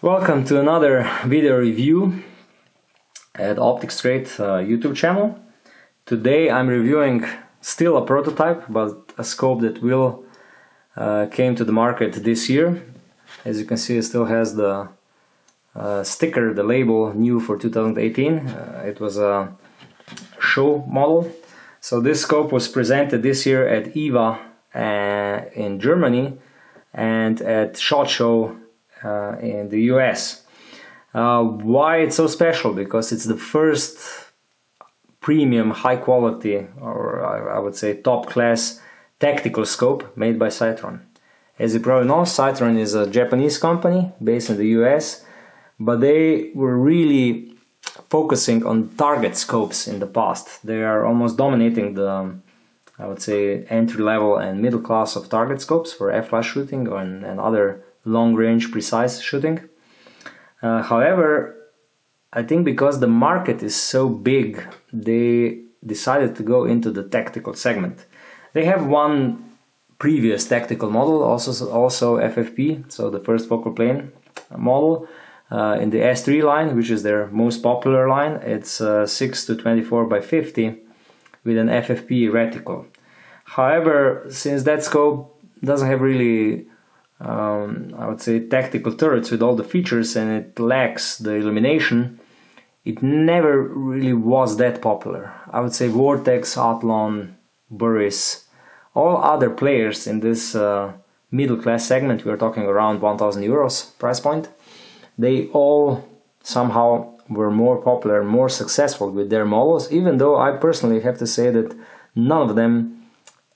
Welcome to another video review at Optics Trade YouTube channel. Today I'm reviewing still a prototype, but a scope that will came to the market this year. As you can see, it still has the sticker, the label, new for 2018. It was a show model. So this scope was presented this year at EVA in Germany and at SHOT Show in the US. Why it's so special? Because it's the first premium, high quality, or I would say top class tactical scope made by Sightron. As you probably know, Sightron is a Japanese company based in the US, but they were really focusing on target scopes in the past. They are almost dominating the, I would say, entry level and middle class of target scopes for f-flash shooting and other long-range precise shooting. However, I think because the market is so big, they decided to go into the tactical segment. They have one previous tactical model, also FFP, so the first focal plane model in the S3 line, which is their most popular line. It's 6 to 24 by 50 with an FFP reticle. However, since that scope doesn't have really I would say tactical turrets with all the features, and it lacks the illumination, it never really was that popular. I would say Vortex, Athlon, Burris, all other players in this middle class segment, we are talking around 1000 euros price point, they all somehow were more popular, more successful with their models, even though I personally have to say that none of them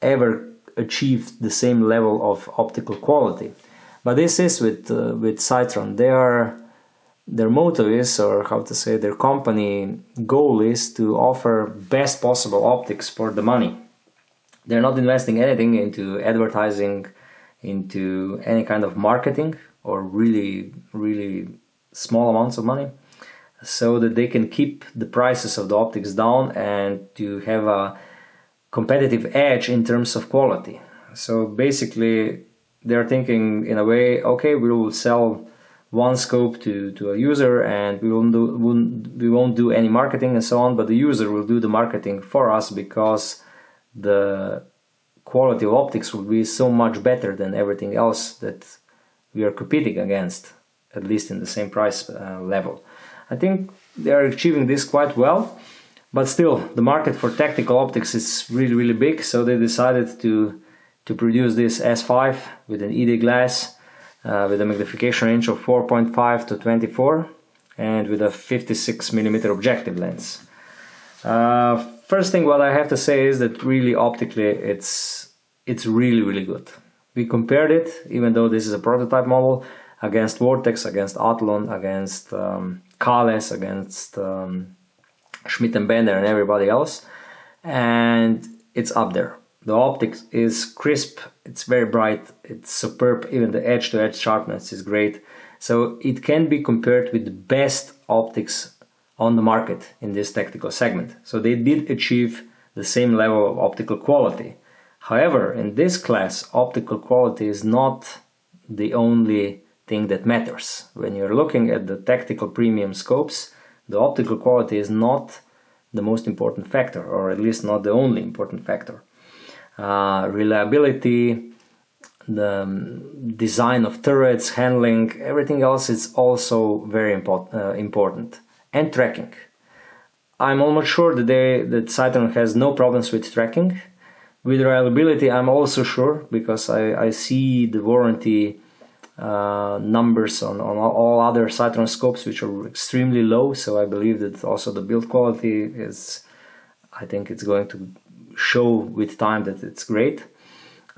ever achieved the same level of optical quality. But this is with Sightron. Their motto is, or how to say, their company goal is to offer best possible optics for the money. They're not investing anything into advertising, into any kind of marketing, or really small amounts of money, so that they can keep the prices of the optics down and to have a competitive edge in terms of quality. So basically they're thinking in a way, okay, we will sell one scope to a user and we won't do any marketing and so on, but the user will do the marketing for us because the quality of optics will be so much better than everything else that we are competing against, at least in the same price level. I think they are achieving this quite well. But still, the market for tactical optics is really big, so they decided to produce this S5 with an ED glass, with a magnification range of 4.5 to 24 and with a 56mm objective lens. First thing what I have to say is that really optically it's really good. We compared it, even though this is a prototype model, against Vortex, against Athlon, against Kales, against Schmidt and Bender and everybody else, and it's up there. The optics is crisp, it's very bright, it's superb, even the edge-to-edge sharpness is great. So it can be compared with the best optics on the market in this tactical segment. So they did achieve the same level of optical quality. However, in this class, optical quality is not the only thing that matters. When you're looking at the tactical premium scopes, the optical quality is not the most important factor, or at least not the only important factor. Reliability, the design of turrets, handling, everything else is also very important. And tracking. I'm almost sure that Sightron has no problems with tracking. With reliability, I'm also sure, because I see the warranty numbers on all other Sightron scopes, which are extremely low, so I believe that also the build quality is, I think it's going to show with time that it's great.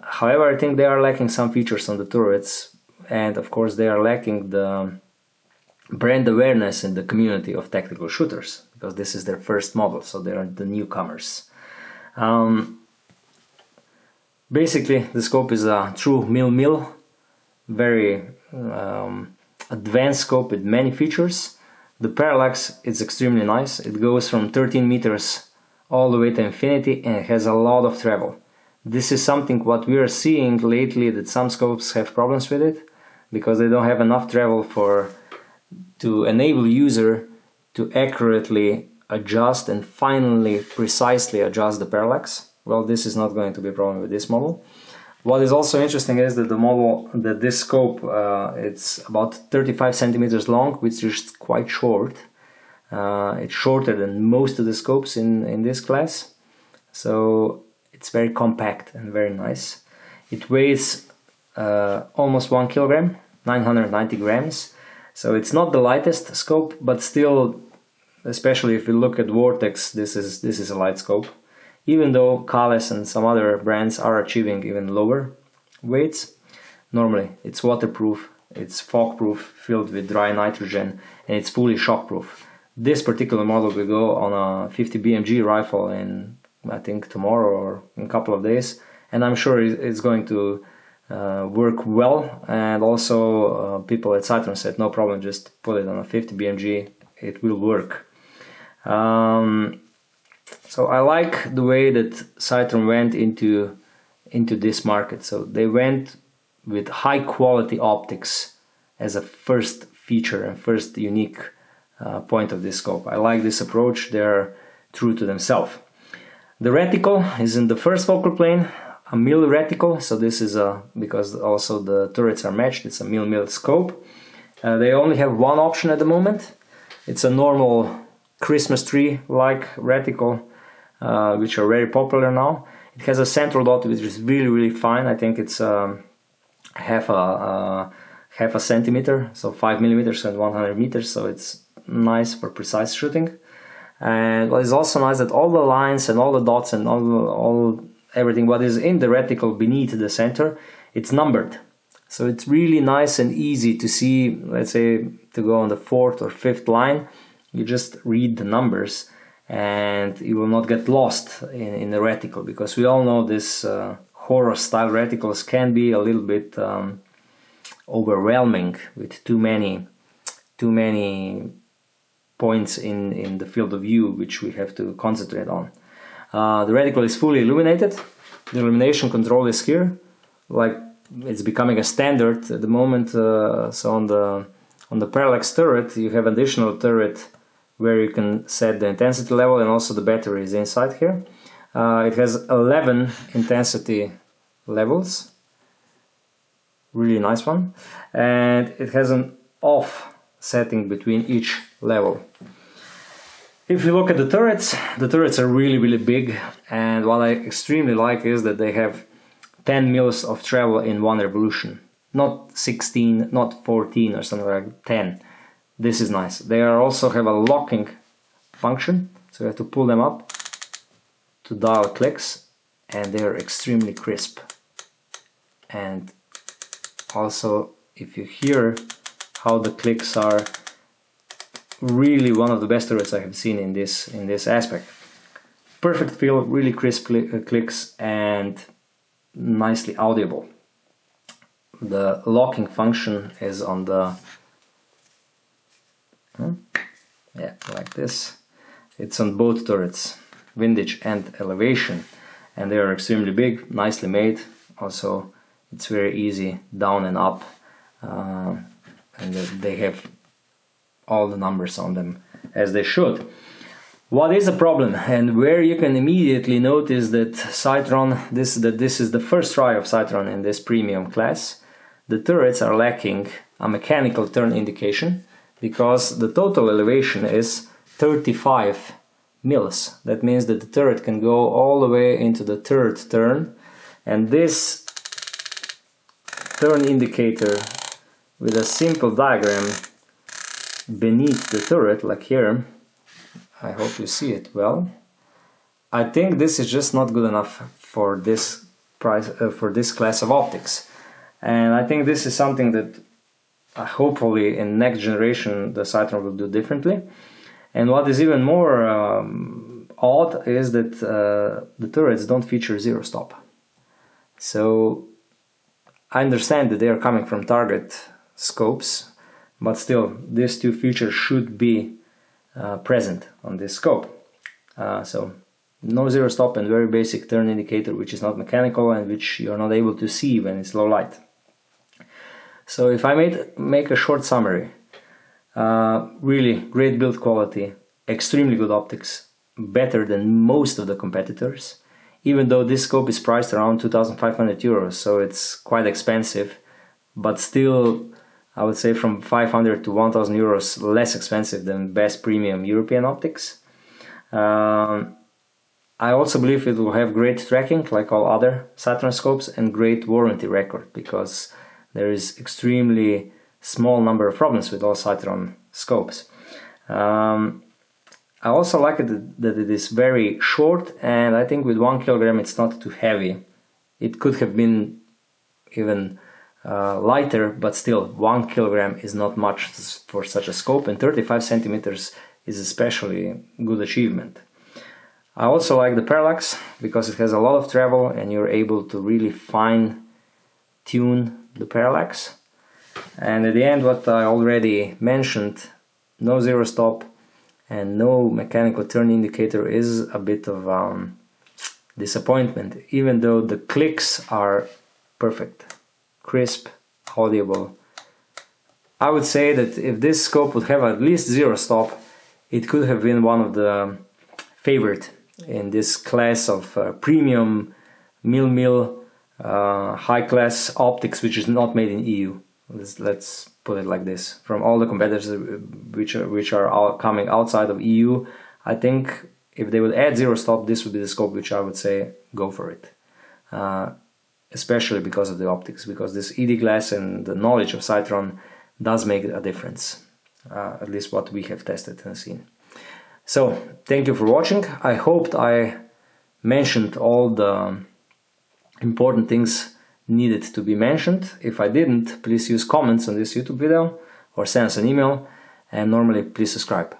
However, I think they are lacking some features on the turrets, and of course they are lacking the brand awareness in the community of tactical shooters, because this is their first model, so they are the newcomers. Basically, the scope is a true mil-mil, very advanced scope with many features. The parallax is extremely nice. It goes from 13 meters all the way to infinity, and it has a lot of travel. This is something what we are seeing lately, that some scopes have problems with it because they don't have enough travel for to enable user to accurately adjust and finally precisely adjust the parallax. Well, this is not going to be a problem with this model. What is also interesting is that this scope it's about 35 centimeters long, which is quite short. It's shorter than most of the scopes in this class, so it's very compact and very nice. It weighs almost 1 kilogram, 990 grams, so it's not the lightest scope, but still, especially if you look at Vortex, this is a light scope. Even though Kales and some other brands are achieving even lower weights, normally it's waterproof, it's fog-proof, filled with dry nitrogen, and it's fully shockproof. This particular model will go on a 50 BMG rifle in, I think, tomorrow or in a couple of days, and I'm sure it's going to work well. And also people at Sightron said no problem, just put it on a 50 BMG, it will work. So I like the way that Sightron went into this market. So they went with high quality optics as a first feature and first unique point of this scope. I like this approach. They're true to themselves. The reticle is in the first focal plane, a mil reticle. So this is because also the turrets are matched, it's a mil scope. They only have one option at the moment. It's a normal Christmas tree like reticle, which are very popular now. It has a central dot which is really fine. I think it's half a centimeter, so 5 millimeters and 100 meters, so it's nice for precise shooting. And what is also nice that all the lines and all the dots and everything what is in the reticle beneath the center, it's numbered. So it's really nice and easy to see. Let's say to go on the 4th or 5th line, you just read the numbers and you will not get lost in the reticle, because we all know this horror style reticles can be a little bit overwhelming with too many points in the field of view which we have to concentrate on. The reticle is fully illuminated. The illumination control is here, like it's becoming a standard at the moment. So on the parallax turret you have additional turret where you can set the intensity level, and also the battery is inside here. It has 11 intensity levels, really nice one, and it has an off setting between each level. If you look at the turrets are really big, and what I extremely like is that they have 10 mils of travel in one revolution, not 16, not 14 or something like 10. This is nice. They also have a locking function, so you have to pull them up to dial clicks, and they are extremely crisp. And also, if you hear how the clicks are, really one of the best turrets I have seen in this aspect. Perfect feel, really crisp clicks, and nicely audible. The locking function is on the like this. It's on both turrets, windage and elevation, and they are extremely big, nicely made. Also, it's very easy down and up, and they have all the numbers on them as they should. What is a problem, and where you can immediately notice that Sightron, this is the first try of Sightron in this premium class, the turrets are lacking a mechanical turn indication, because the total elevation is 35 mils. That means that the turret can go all the way into the third turn, and this turn indicator with a simple diagram beneath the turret, like here, I hope you see it well. I think this is just not good enough for this price, for this class of optics, and I think this is something that hopefully in next generation the Sightron will do differently. And what is even more odd is that the turrets don't feature zero stop. So I understand that they are coming from target scopes, but still these two features should be present on this scope. So no zero stop and very basic turn indicator, which is not mechanical and which you're not able to see when it's low light. So if I make a short summary, Really great build quality, extremely good optics, better than most of the competitors, even though this scope is priced around 2,500 euros, so it's quite expensive, but still I would say from 500 to 1,000 euros less expensive than best premium European optics. I also believe it will have great tracking like all other Sightron scopes and great warranty record, because there is extremely small number of problems with all Sightron scopes. I also like it that it is very short, and I think with 1 kilogram it's not too heavy. It could have been even lighter, but still 1 kilogram is not much for such a scope, and 35 centimeters is especially good achievement. I also like the parallax because it has a lot of travel and you're able to really fine tune the parallax. And at the end, what I already mentioned, no zero stop and no mechanical turn indicator is a bit of disappointment, even though the clicks are perfect, crisp, audible. I would say that if this scope would have at least zero stop, it could have been one of the favorite in this class of premium mil high-class optics, which is not made in EU. Let's put it like this. From all the competitors which are coming outside of EU, I think if they would add zero stop, this would be the scope which I would say go for it. Especially because of the optics, because this ED glass and the knowledge of Sightron does make a difference. At least what we have tested and seen. So, thank you for watching. I hoped I mentioned all the important things needed to be mentioned. If I didn't, please use comments on this YouTube video or send us an email, and normally please subscribe.